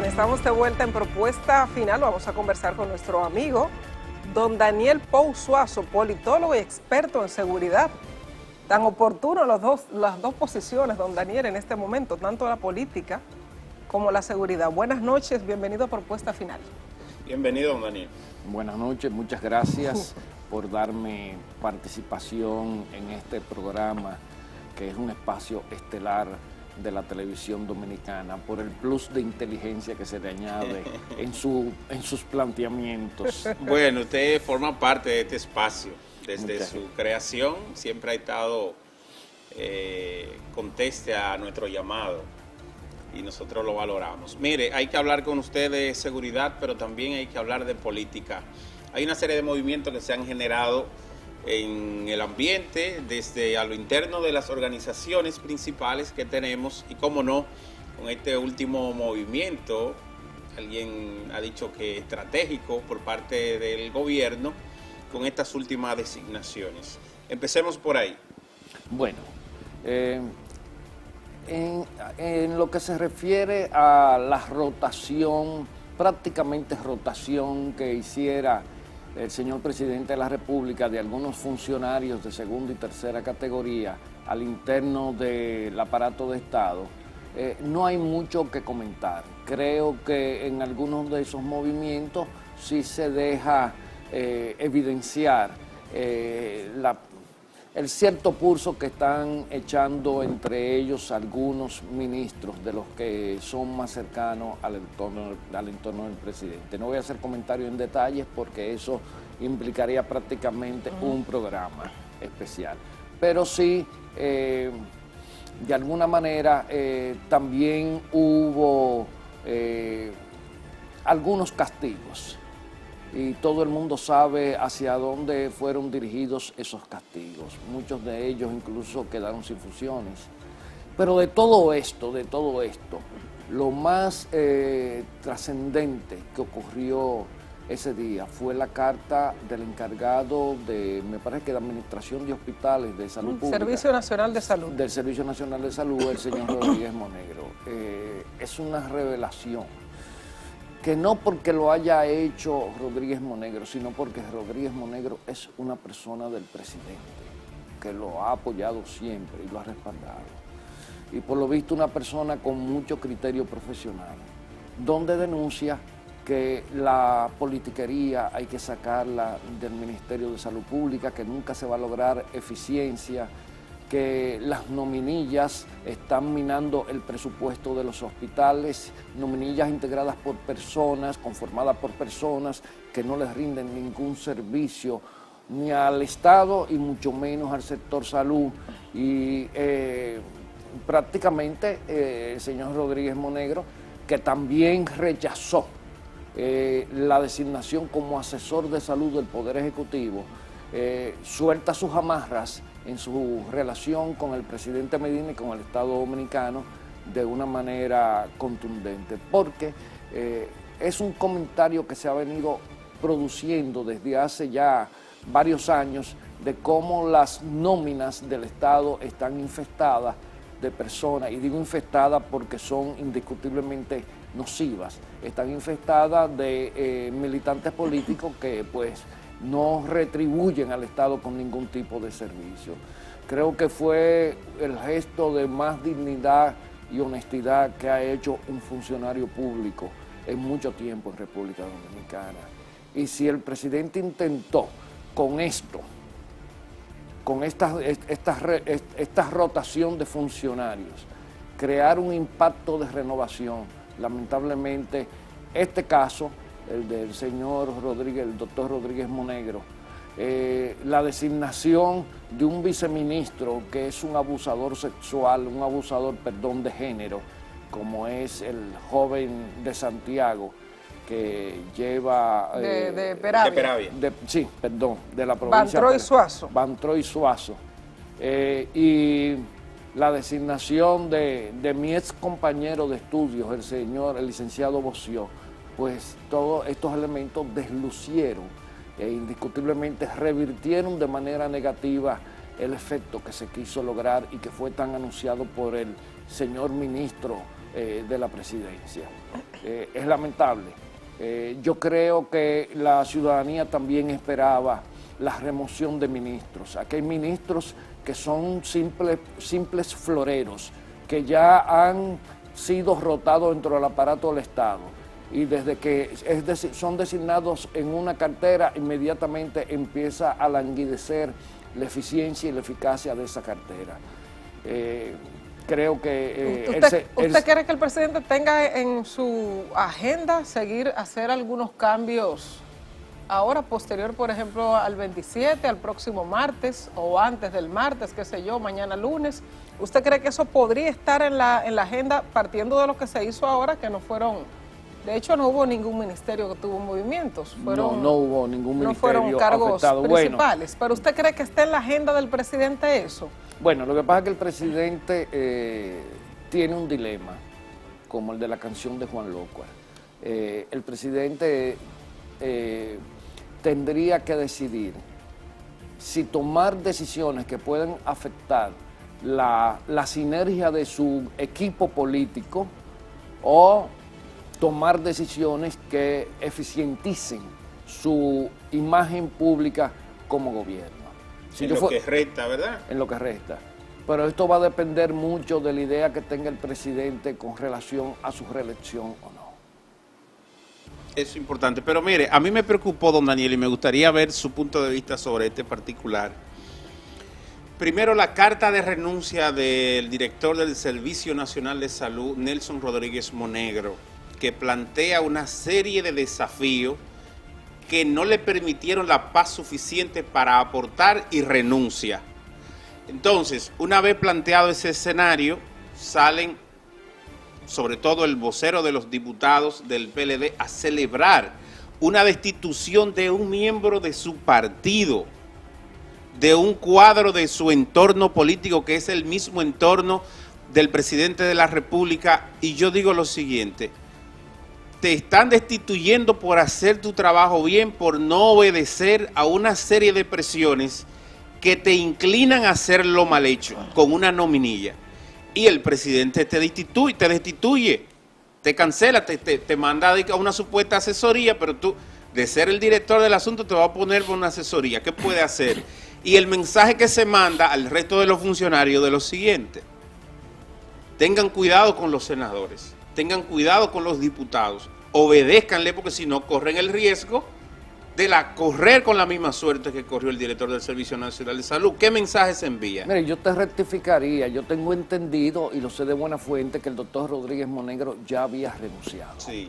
Bien, estamos de vuelta en Propuesta Final. Vamos a conversar con nuestro amigo, don Daniel Pou Suazo, politólogo y experto en seguridad. Tan oportuno las dos posiciones, don Daniel, en este momento, tanto la política como la seguridad. Buenas noches, bienvenido a Propuesta Final. Bienvenido, don Daniel. Buenas noches, muchas gracias por darme participación en este programa, que es un espacio estelar de la televisión dominicana, por el plus de inteligencia que se le añade en sus planteamientos. Bueno, usted forma parte de este espacio. Desde su creación siempre ha estado conteste a nuestro llamado y nosotros lo valoramos. Mire, hay que hablar con usted de seguridad, pero también hay que hablar de política. Hay una serie de movimientos que se han generado en el ambiente, desde a lo interno de las organizaciones principales que tenemos, y cómo no, con este último movimiento, alguien ha dicho que estratégico por parte del gobierno, con estas últimas designaciones. Empecemos por ahí. Bueno, en lo que se refiere a la rotación, prácticamente rotación que hiciera el señor presidente de la República de algunos funcionarios de segunda y tercera categoría al interno del aparato de Estado, no hay mucho que comentar. Creo que en algunos de esos movimientos sí se deja evidenciar el cierto pulso que están echando entre ellos algunos ministros de los que son más cercanos al entorno del presidente. No voy a hacer comentarios en detalles porque eso implicaría prácticamente un programa especial. Pero sí, de alguna manera, también hubo algunos castigos. Y todo el mundo sabe hacia dónde fueron dirigidos esos castigos. Muchos de ellos incluso quedaron sin funciones. Pero de todo esto, lo más trascendente que ocurrió ese día fue la carta del encargado de, me parece que de Administración de Hospitales de Salud Pública. Servicio Nacional de Salud. Del Servicio Nacional de Salud, el señor Rodríguez Monegro. Es una revelación. Que no porque lo haya hecho Rodríguez Monegro, sino porque Rodríguez Monegro es una persona del presidente, que lo ha apoyado siempre y lo ha respaldado. Y por lo visto una persona con mucho criterio profesional, donde denuncia que la politiquería hay que sacarla del Ministerio de Salud Pública, que nunca se va a lograr eficiencia, que las nominillas están minando el presupuesto de los hospitales, nominillas integradas por personas, conformadas por personas que no les rinden ningún servicio ni al Estado y mucho menos al sector salud. Y prácticamente el señor Rodríguez Monegro, que también rechazó la designación como asesor de salud del Poder Ejecutivo, suelta sus amarras en su relación con el presidente Medina y con el Estado Dominicano de una manera contundente, porque es un comentario que se ha venido produciendo desde hace ya varios años de cómo las nóminas del Estado están infestadas de personas, y digo infestadas porque son indiscutiblemente nocivas, están infestadas de militantes políticos que pues no retribuyen al Estado con ningún tipo de servicio. Creo que fue el gesto de más dignidad y honestidad que ha hecho un funcionario público en mucho tiempo en República Dominicana. Y si el presidente intentó con esto, con esta rotación de funcionarios, crear un impacto de renovación, lamentablemente este caso, el del señor Rodríguez, el doctor Rodríguez Monegro, la designación de un viceministro que es un abusador sexual, de género, como es el joven de Santiago, que lleva... de Peravia. De la provincia... Bantroy Suazo. Y la designación de mi ex compañero de estudios, el licenciado Boció, pues todos estos elementos deslucieron e indiscutiblemente revirtieron de manera negativa el efecto que se quiso lograr y que fue tan anunciado por el señor ministro de la presidencia. es lamentable. Yo creo que la ciudadanía también esperaba la remoción de ministros. Aquí hay ministros que son simples floreros, que ya han sido rotados dentro del aparato del Estado y desde que son designados en una cartera, inmediatamente empieza a languidecer la eficiencia y la eficacia de esa cartera. Creo que... ¿Usted cree que el presidente tenga en su agenda hacer algunos cambios ahora, posterior, por ejemplo, al 27, al próximo martes, o antes del martes, qué sé yo, mañana lunes? ¿Usted cree que eso podría estar en la agenda, partiendo de lo que se hizo ahora, que no fueron... De hecho, no hubo ningún ministerio que tuvo movimientos. No hubo ningún ministerio no fueron cargos afectado. principales. Bueno, ¿Pero usted cree que está en la agenda del presidente eso? Bueno, lo que pasa es que el presidente tiene un dilema, como el de la canción de Juan López. El presidente tendría que decidir si tomar decisiones que pueden afectar la sinergia de su equipo político o tomar decisiones que eficienticen su imagen pública como gobierno. En lo que resta, ¿verdad? En lo que resta. Pero esto va a depender mucho de la idea que tenga el presidente con relación a su reelección o no. Eso es importante. Pero mire, a mí me preocupó, don Daniel, y me gustaría ver su punto de vista sobre este particular. Primero, la carta de renuncia del director del Servicio Nacional de Salud, Nelson Rodríguez Monegro, que plantea una serie de desafíos que no le permitieron la paz suficiente para aportar y renuncia. Entonces, una vez planteado ese escenario, salen, sobre todo el vocero de los diputados del PLD, a celebrar una destitución de un miembro de su partido, de un cuadro de su entorno político, que es el mismo entorno del presidente de la República. Y yo digo lo siguiente: te están destituyendo por hacer tu trabajo bien, por no obedecer a una serie de presiones que te inclinan a hacer lo mal hecho, con una nominilla. Y el presidente te destituye, te cancela, te manda a una supuesta asesoría, pero tú, de ser el director del asunto, te va a poner por una asesoría. ¿Qué puede hacer? Y el mensaje que se manda al resto de los funcionarios de lo siguiente: tengan cuidado con los senadores, tengan cuidado con los diputados, obedézcanle, porque si no corren el riesgo de correr con la misma suerte que corrió el director del Servicio Nacional de Salud. ¿Qué mensaje se envía? Mire, yo te rectificaría, yo tengo entendido, y lo sé de buena fuente, que el doctor Rodríguez Monegro ya había renunciado. Sí.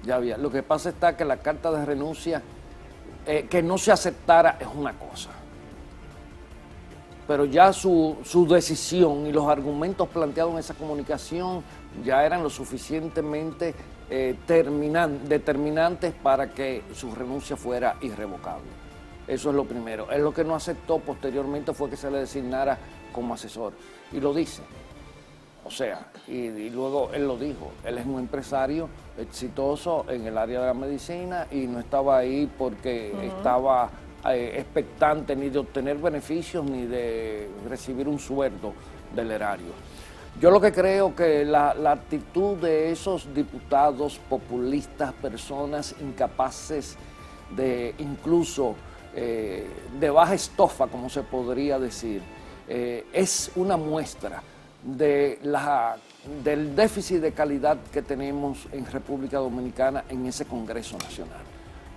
Ya había. Lo que pasa está que la carta de renuncia, que no se aceptara es una cosa. Pero ya su decisión y los argumentos planteados en esa comunicación ya eran lo suficientemente determinantes para que su renuncia fuera irrevocable. Eso es lo primero. Él lo que no aceptó posteriormente fue que se le designara como asesor. Y lo dice. O sea, y luego él lo dijo. Él es un empresario exitoso en el área de la medicina y no estaba ahí porque estaba expectante ni de obtener beneficios ni de recibir un sueldo del erario. Yo lo que creo que la actitud de esos diputados populistas, personas incapaces de incluso de baja estofa, como se podría decir, es una muestra del déficit de calidad que tenemos en República Dominicana en ese Congreso Nacional.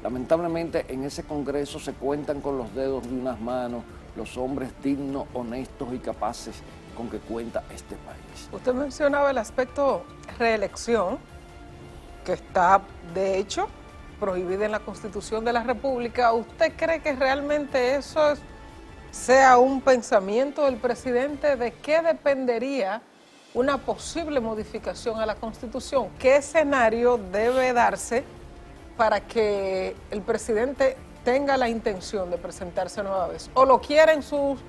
Lamentablemente en ese Congreso se cuentan con los dedos de unas manos los hombres dignos, honestos y capaces con que cuenta este país. Usted mencionaba el aspecto reelección, que está de hecho prohibida en la Constitución de la República. ¿Usted cree que realmente eso sea un pensamiento del presidente? ¿De qué dependería una posible modificación a la Constitución? ¿Qué escenario debe darse para que el presidente tenga la intención de presentarse nueva vez? ¿O lo quieren sus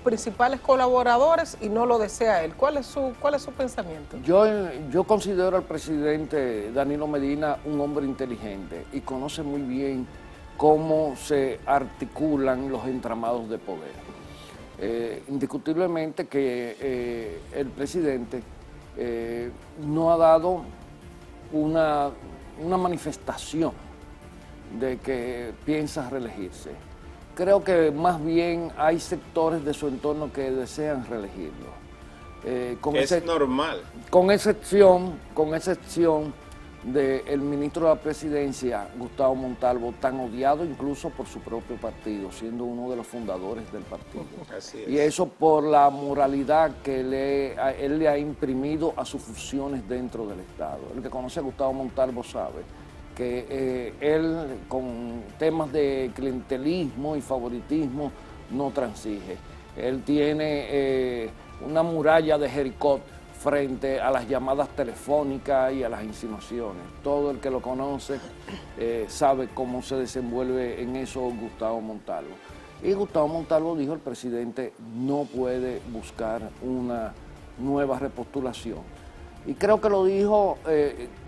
principales colaboradores y no lo desea él? ¿Cuál es su pensamiento? Yo considero al presidente Danilo Medina un hombre inteligente y conoce muy bien cómo se articulan los entramados de poder. Indiscutiblemente que el presidente no ha dado una manifestación de que piensa reelegirse. Creo que más bien hay sectores de su entorno que desean reelegirlo. Es normal. Con excepción del ministro de la Presidencia, Gustavo Montalvo, tan odiado incluso por su propio partido, siendo uno de los fundadores del partido. Así es. Y eso por la moralidad que él le ha imprimido a sus funciones dentro del Estado. El que conoce a Gustavo Montalvo sabe que él con temas de clientelismo y favoritismo no transige. Él tiene una muralla de Jericó frente a las llamadas telefónicas y a las insinuaciones. Todo el que lo conoce sabe cómo se desenvuelve en eso Gustavo Montalvo. Y Gustavo Montalvo dijo: el presidente no puede buscar una nueva repostulación. Y creo que lo dijo,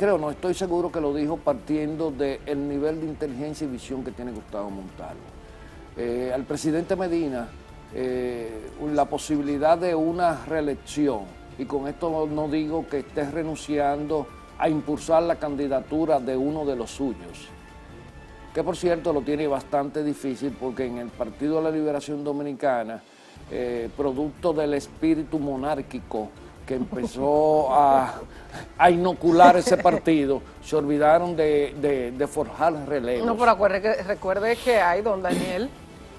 no estoy seguro que lo dijo partiendo del nivel de inteligencia y visión que tiene Gustavo Montalvo. Al presidente Medina, la posibilidad de una reelección, y con esto no digo que esté renunciando a impulsar la candidatura de uno de los suyos, que por cierto lo tiene bastante difícil porque en el Partido de la Liberación Dominicana, producto del espíritu monárquico que empezó a inocular ese partido, se olvidaron de forjar relevos. No, pero recuerde que hay, don Daniel,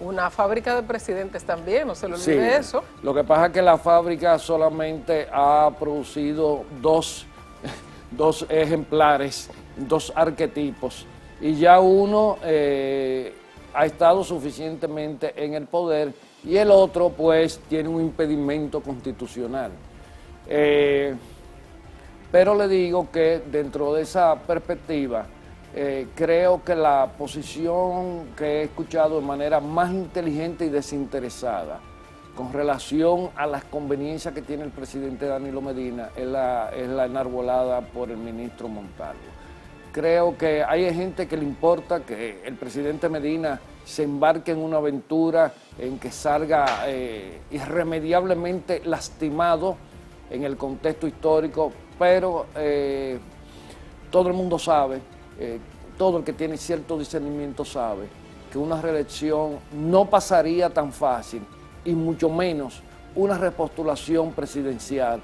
una fábrica de presidentes también, no se le olvide eso. Lo que pasa es que la fábrica solamente ha producido dos ejemplares, dos arquetipos, y ya uno ha estado suficientemente en el poder y el otro pues tiene un impedimento constitucional. Pero le digo que dentro de esa perspectiva, creo que la posición que he escuchado de manera más inteligente y desinteresada con relación a las conveniencias que tiene el presidente Danilo Medina es la enarbolada por el ministro Montalvo. Creo que hay gente que le importa que el presidente Medina se embarque en una aventura en que salga irremediablemente lastimado en el contexto histórico, pero todo el mundo sabe, todo el que tiene cierto discernimiento sabe que una reelección no pasaría tan fácil y mucho menos una repostulación presidencial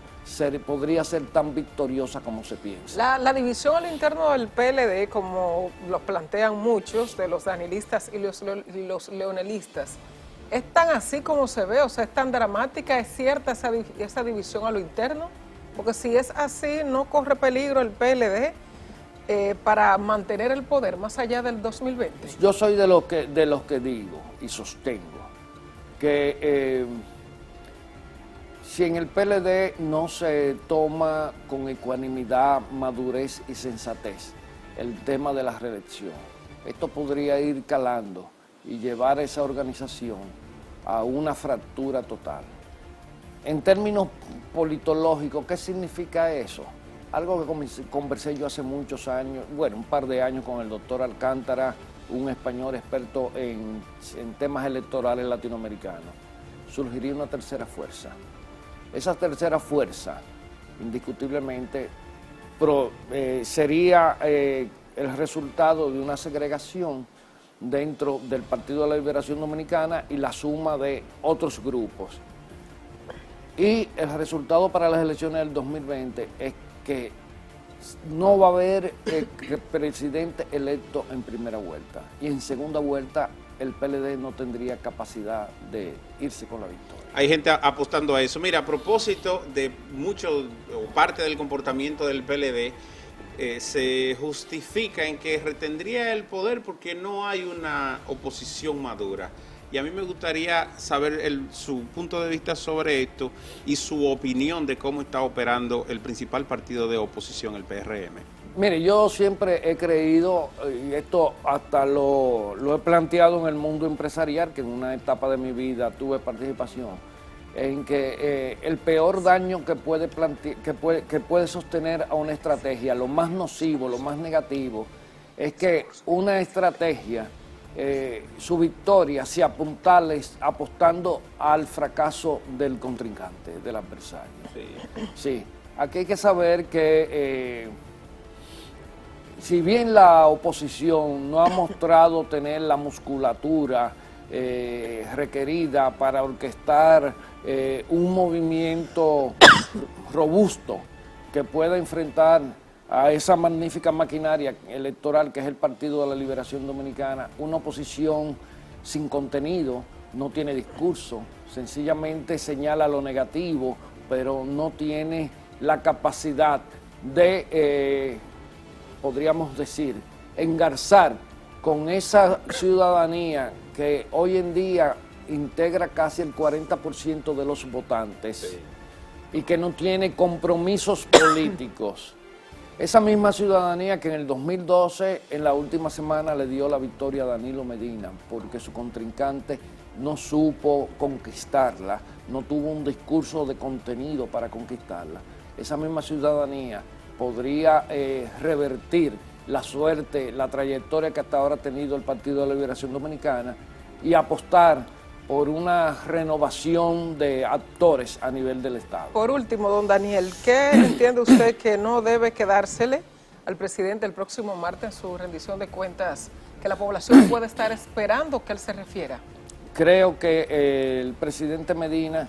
podría ser tan victoriosa como se piensa. La división al interno del PLD, como lo plantean muchos de los danilistas y los leonelistas, ¿es tan así como se ve? O sea, ¿es tan dramática? ¿Es cierta esa división a lo interno? Porque si es así, ¿no corre peligro el PLD para mantener el poder más allá del 2020? Yo soy de los que digo y sostengo que si en el PLD no se toma con ecuanimidad, madurez y sensatez el tema de la reelección, esto podría ir calando y llevar a esa organización a una fractura total. En términos politológicos, ¿qué significa eso? Algo que conversé yo hace muchos años, bueno, un par de años con el doctor Alcántara, un español experto en temas electorales latinoamericanos. Surgiría una tercera fuerza. Esa tercera fuerza, indiscutiblemente, sería el resultado de una segregación dentro del Partido de la Liberación Dominicana y la suma de otros grupos. Y el resultado para las elecciones del 2020 es que no va a haber presidente electo en primera vuelta. Y en segunda vuelta el PLD no tendría capacidad de irse con la victoria. Hay gente apostando a eso. Mira, a propósito de mucho o parte del comportamiento del PLD, se justifica en que retendría el poder porque no hay una oposición madura. Y a mí me gustaría saber su punto de vista sobre esto y su opinión de cómo está operando el principal partido de oposición, el PRM. Mire, yo siempre he creído, y esto hasta lo he planteado en el mundo empresarial, que en una etapa de mi vida tuve participación, en que el peor daño que puede sostener a una estrategia, lo más nocivo, lo más negativo, es que una estrategia, su victoria, se apuntale apostando al fracaso del contrincante, del adversario. Sí. Sí. aquí hay que saber que si bien la oposición no ha mostrado tener la musculatura requerida para orquestar un movimiento robusto que pueda enfrentar a esa magnífica maquinaria electoral que es el Partido de la Liberación Dominicana, una oposición sin contenido, no tiene discurso, sencillamente señala lo negativo, pero no tiene la capacidad de, podríamos decir, engarzar con esa ciudadanía que hoy en día integra casi el 40% de los votantes, sí, y que no tiene compromisos políticos. Esa misma ciudadanía que en el 2012, en la última semana, le dio la victoria a Danilo Medina, porque su contrincante no supo conquistarla, no tuvo un discurso de contenido para conquistarla. Esa misma ciudadanía podría revertir la suerte, la trayectoria que hasta ahora ha tenido el Partido de la Liberación Dominicana y apostar por una renovación de actores a nivel del Estado. Por último, don Daniel, ¿qué entiende usted que no debe quedársele al presidente el próximo martes en su rendición de cuentas, que la población puede estar esperando que él se refiera? Creo que el presidente Medina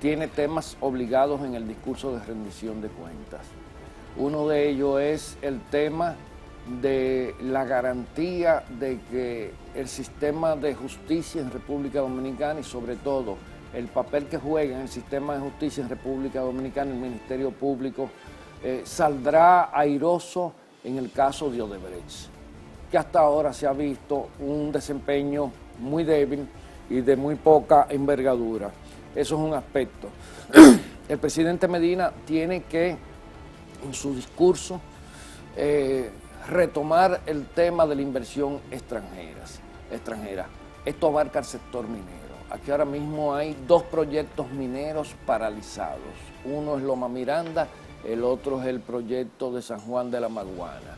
tiene temas obligados en el discurso de rendición de cuentas. Uno de ellos es el tema de la garantía de que el sistema de justicia en República Dominicana y sobre todo el papel que juega en el sistema de justicia en República Dominicana, el Ministerio Público, saldrá airoso en el caso de Odebrecht, que hasta ahora se ha visto un desempeño muy débil y de muy poca envergadura. Eso es un aspecto. El presidente Medina tiene que, en su discurso, retomar el tema de la inversión extranjera. Esto abarca el sector minero. Aquí ahora mismo hay 2 proyectos mineros paralizados. Uno es Loma Miranda, el otro es el proyecto de San Juan de la Maguana.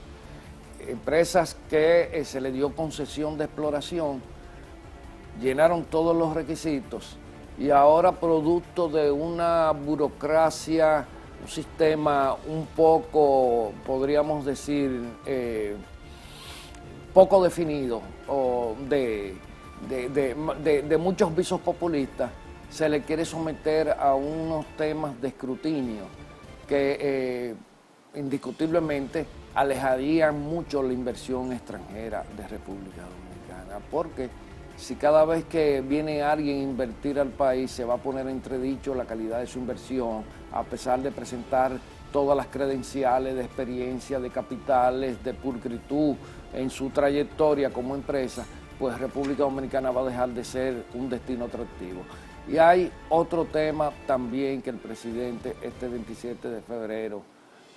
Empresas que se le dio concesión de exploración, llenaron todos los requisitos y ahora, producto de una burocracia, un sistema un poco, podríamos decir, poco definido o de muchos visos populistas, se le quiere someter a unos temas de escrutinio que indiscutiblemente alejarían mucho la inversión extranjera de República Dominicana, porque si cada vez que viene alguien a invertir al país se va a poner en entredicho la calidad de su inversión, a pesar de presentar todas las credenciales de experiencia, de capitales, de pulcritud en su trayectoria como empresa, pues República Dominicana va a dejar de ser un destino atractivo. Y hay otro tema también que el presidente este 27 de febrero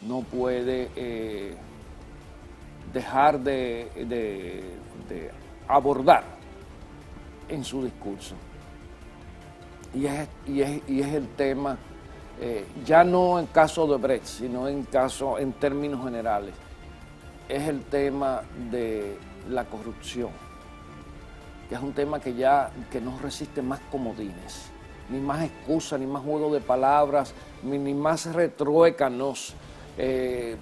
no puede dejar de abordar en su discurso. Y es el tema, ya no en caso de Odebrecht, sino en términos generales, es el tema de la corrupción, que es un tema que no resiste más comodines, ni más excusas, ni más juego de palabras, ni más retruécanos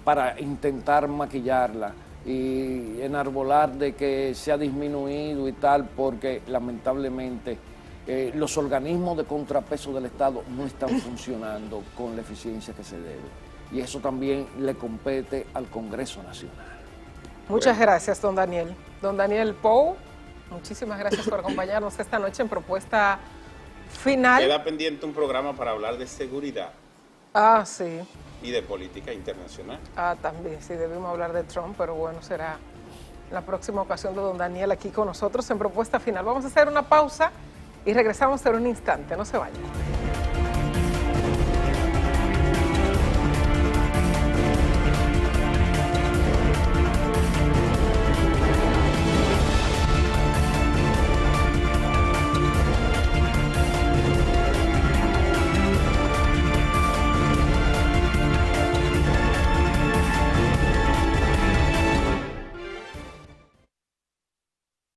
para intentar maquillarla y enarbolar de que se ha disminuido y tal, porque lamentablemente los organismos de contrapeso del Estado no están funcionando con la eficiencia que se debe. Y eso también le compete al Congreso Nacional. Muchas gracias, don Daniel. Don Daniel Pou, muchísimas gracias por acompañarnos esta noche en Propuesta Final. Queda pendiente un programa para hablar de seguridad. Ah, sí. Y de política internacional. Ah, también, sí, debimos hablar de Trump, pero bueno, será la próxima ocasión de don Daniel aquí con nosotros en Propuesta Final. Vamos a hacer una pausa y regresamos en un instante, no se vayan.